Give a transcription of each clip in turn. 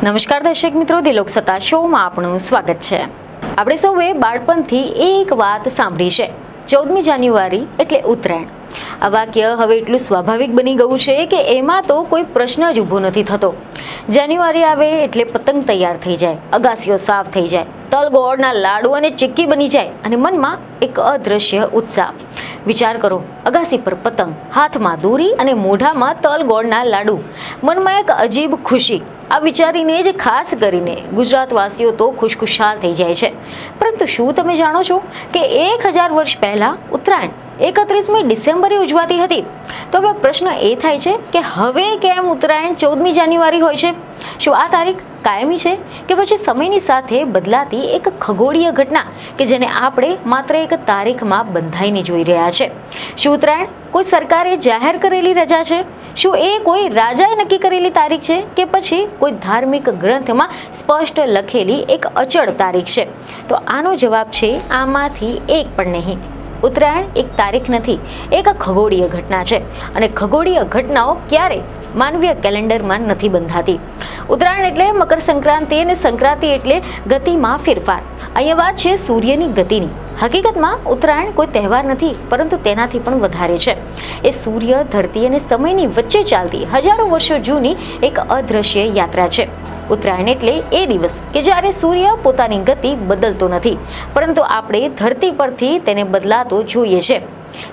નમસ્કાર દર્શક મિત્રો, દિલોક સત્તા શોમાં આપનું સ્વાગત છે. આપણે સૌએ બાળપણથી એક વાત સાંભળી છે, 14મી જાન્યુઆરી એટલે ઉત્તરાયણ. આ વાક્ય હવે એટલું સ્વાભાવિક બની ગયું છે કે એમાં તો કોઈ પ્રશ્ન જ ઊભો નથી થતો. જાન્યુઆરી આવે એટલે પતંગ તૈયાર થઈ જાય, અગાસીઓ સાફ થઈ જાય, તલ ગોળના લાડુ અને ચીક્કી બની જાય અને મનમાં એક અદ્રશ્ય ઉત્સાહ. વિચાર કરો, અગાસી પર પતંગ, હાથમાં દોરી અને મોઢામાં તલ ગોળના લાડુ, મનમાં એક અજીબ ખુશી. આ વિચારીને જ ખાસ કરીને ગુજરાતવાસીઓ તો ખુશખુશાલ થઈ જાય છે. પરંતુ શું તમે જાણો છો કે 1000 વર્ષ પહેલા ઉત્તરાયણ 31મી ડિસેમ્બરે ઉજવાતી હતી? તો હવે પ્રશ્ન એ થાય છે કે હવે કેમ ઉત્તરાયણ 14મી જાન્યુઆરી હોય છે? શું આ તારીખ કાયમી છે કે પછી સમયની સાથે બદલાતી એક ખગોળીય ઘટના કે જેને આપણે માત્ર એક તારીખમાં બંધાઈને જોઈ રહ્યા છે? શું ઉત્તરાયણ કોઈ સરકારે જાહેર કરેલી રજા છે? શું એ કોઈ રાજાએ નક્કી કરેલી તારીખ છે કે પછી કોઈ ધાર્મિક ગ્રંથમાં સ્પષ્ટ લખેલી એક અચળ તારીખ છે? તો આનો જવાબ છે આમાંથી એક પણ નહીં. ઉત્તરાયણ એક તારીખ નથી, એક ખગોળીય ઘટના છે. અને ખગોળીય ઘટનાઓ ક્યારેય માનવીય કેલેન્ડરમાં નથી બંધાતી. ઉત્તરાયણ એટલે મકર સંક્રાંતિ અને સંક્રાંતિ એટલે ગતિમાં ફેરફાર. અહીંયા વાત છે સૂર્યની ગતિની. હકીકતમાં ઉત્તરાયણ કોઈ તહેવાર નથી, પરંતુ તેનાથી પણ વધારે છે. એ સૂર્ય, ધરતી અને સમયની વચ્ચે ચાલતી હજારો વર્ષો જૂની એક અદ્રશ્ય યાત્રા છે. ઉત્તરાયણ એટલે એ દિવસ કે જ્યારે સૂર્ય પોતાની ગતિ બદલતો નથી, પરંતુ આપણે ધરતી પરથી તેને બદલાતો જોઈએ છે.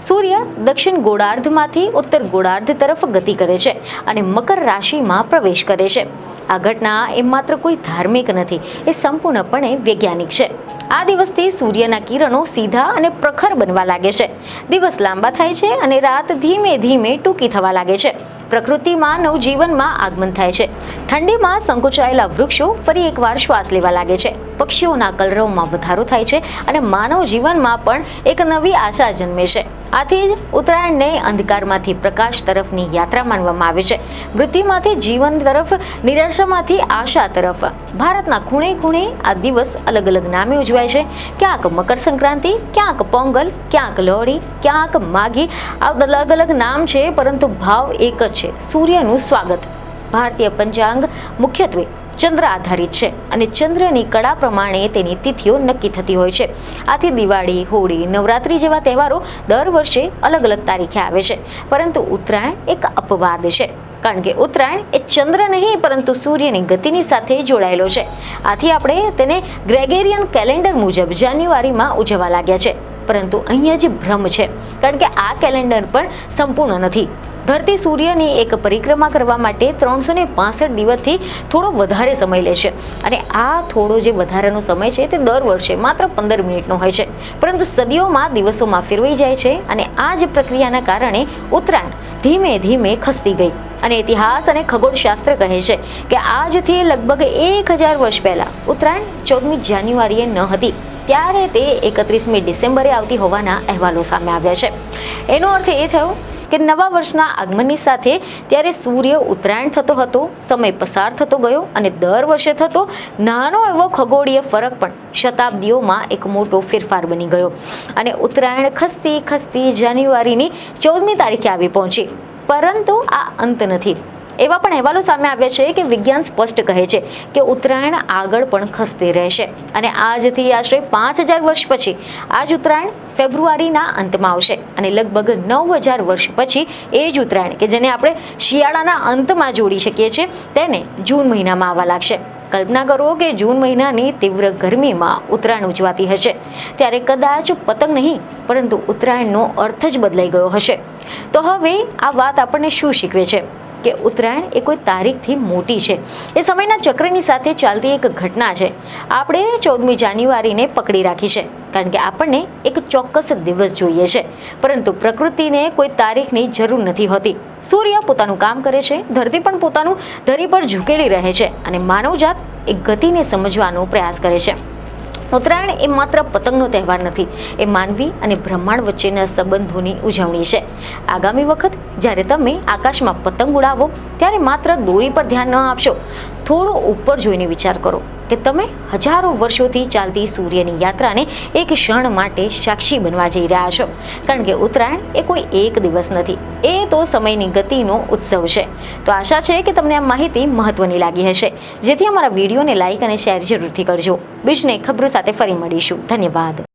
સૂર્ય દક્ષિણ ગોળાર્ધમાંથી ઉત્તર ગોળાર્ધ તરફ ગતિ કરે છે અને મકર રાશિમાં પ્રવેશ કરે છે. આ ઘટના એ માત્ર કોઈ ધાર્મિક નથી, એ સંપૂર્ણપણે વૈજ્ઞાનિક છે. આ દિવસથી સૂર્યના કિરણો સીધા અને પ્રખર બનવા લાગે છે. દિવસ લાંબા થાય છે અને રાત ધીમે ધીમે ટૂંકી થવા લાગે છે. પ્રકૃતિમાં નવજીવનમાં આગમન થાય છે. ઠંડીમાં સંકોચાયેલા વૃક્ષો ફરી એકવાર શ્વાસ લેવા લાગે છે. પક્ષીઓના કલરવમાં વધારો થાય છે અને માનવ જીવનમાં પણ એક નવી આશા જન્મે છે. આથી જ ઉત્તરાયણને અંધકારમાંથી પ્રકાશ તરફની યાત્રા માનવામાં આવે છે. મૃત્યુમાંથી જીવન તરફ, નિરાશામાંથી આશા તરફ. ભારતના ખૂણે ખૂણે આ દિવસ અલગ અલગ નામે ઉજવાય છે. ક્યાંક મકર સંક્રાંતિ, ક્યાંક પોંગલ, ક્યાંક લોહડી, ક્યાંક માઘી. આ અલગ અલગ નામ છે, પરંતુ ભાવ એક જ છે: સૂર્યનું સ્વાગત. ભારતીય પંચાંગ મુખ્યત્વે ચંદ્ર આધારિત છે અને ચંદ્રની કળા પ્રમાણે તેની તિથિઓ નક્કી થતી હોય છે. આથી દિવાળી, હોળી, નવરાત્રી જેવા તહેવારો દર વર્ષે અલગ અલગ તારીખે આવે છે. પરંતુ ઉત્તરાયણ એક અપવાદ છે, કારણ કે ઉત્તરાયણ એ ચંદ્ર નહીં પરંતુ સૂર્યની ગતિની સાથે જોડાયેલો છે. આથી આપણે તેને ગ્રેગેરિયન કેલેન્ડર મુજબ જાન્યુઆરીમાં ઉજવવા લાગ્યા છે. પરંતુ અહીંયા જ ભ્રમ છે, કારણ કે આ કેલેન્ડર પણ સંપૂર્ણ નથી. ધરતી સૂર્યની એક પરિક્રમા કરવા માટે 365 દિવસથી થોડો વધારે સમય લે છે. અને આ થોડો જે વધારાનો સમય છે તે દર વર્ષે માત્ર 15 મિનિટનો હોય છે, પરંતુ સદીઓમાં દિવસોમાં ફેરવાઈ જાય છે. અને આ જ પ્રક્રિયાના કારણે ઉત્તરાયણ ધીમે ધીમે ખસતી ગઈ. અને ઇતિહાસ અને ખગોળશાસ્ત્ર કહે છે કે આજથી લગભગ 1000 વર્ષ પહેલા ઉત્તરાયણ 14મી જાન્યુઆરીએ ન હતી, ત્યારે તે 31મી ડિસેમ્બરે આવતી હોવાના અહેવાલો સામે આવ્યા છે. એનો અર્થ એ થયો કે નવા વર્ષના આગમનની સાથે ત્યારે સૂર્ય ઉત્તરાયણ થતો હતો, સમય પસાર થતો ગયો અને દર વર્ષે થતો નાનો એવો ખગોળીય ફરક પણ શતાબ્દીઓમાં એક મોટો ફેરફાર બની ગયો. અને ઉત્તરાયણ ખસતી ખસતી જાન્યુઆરીની 14મી તારીખે આવી પહોંચી. પરંતુ આ અંત નથી. એવા પણ અહેવાલો સામે આવ્યા છે કે વિજ્ઞાન સ્પષ્ટ કહે છે કે ઉત્તરાયણ આગળ પણ ખસતી રહેશે. અને આજથી આશરે 5000 વર્ષ પછી આ જ ઉત્તરાયણ ફેબ્રુઆરીના અંતમાં આવશે. અને લગભગ 9000 વર્ષ પછી એ જ ઉત્તરાયણ કે જેને આપણે શિયાળાના અંતમાં જોડી શકીએ છીએ, તેને જૂન મહિનામાં આવવા લાગશે. કલ્પના કરો કે જૂન મહિનાની તીવ્ર ગરમીમાં ઉત્તરાયણ ઉજવાતી હશે, ત્યારે કદાચ પતંગ નહીં પરંતુ ઉત્તરાયણનો અર્થ જ બદલાઈ ગયો હશે. તો હવે આ વાત આપણને શું શીખવે છે? કે ઉત્તરાયણ એ કોઈ તારીખથી મોટી છે, એ સમયના ચક્રની સાથે ચાલતી એક ઘટના છે. આપણે 14મી જાન્યુઆરીને પકડી રાખી છે કારણ કે આપણને એક ચોક્કસ દિવસ જોઈએ છે, પરંતુ પ્રકૃતિને કોઈ તારીખની જરૂર નથી હોતી. સૂર્ય પોતાનું કામ કરે છે, ધરતી પણ પોતાનું ધરી પર ઝૂકેલી રહે છે અને માનવજાત એ ગતિને સમજવાનો પ્રયાસ કરે છે. ઉત્તરાયણ એ માત્ર પતંગનો તહેવાર નથી, એ માનવી અને બ્રહ્માંડ વચ્ચેના સંબંધોની ઉજવણી છે. આગામી વખત જ્યારે તમે આકાશમાં પતંગ ઉડાવો ત્યારે માત્ર દોરી પર ધ્યાન ન આપશો, થોડો ઉપર જોઈને વિચાર કરો કે તમે હજારો વર્ષોથી ચાલતી સૂર્યની યાત્રાને એક ક્ષણ માટે સાક્ષી બનવા જઈ રહ્યા છો. કારણ કે ઉત્તરાયણ એ કોઈ એક દિવસ નથી, એ તો સમયની ગતિનો ઉત્સવ છે. તો આશા છે કે તમને આ માહિતી મહત્વની લાગી હશે, જેથી અમારા વિડીયોને લાઇક અને શેર જરૂરથી કરજો. બીજને ખબરો સાથે ફરી મળીશું. ધન્યવાદ.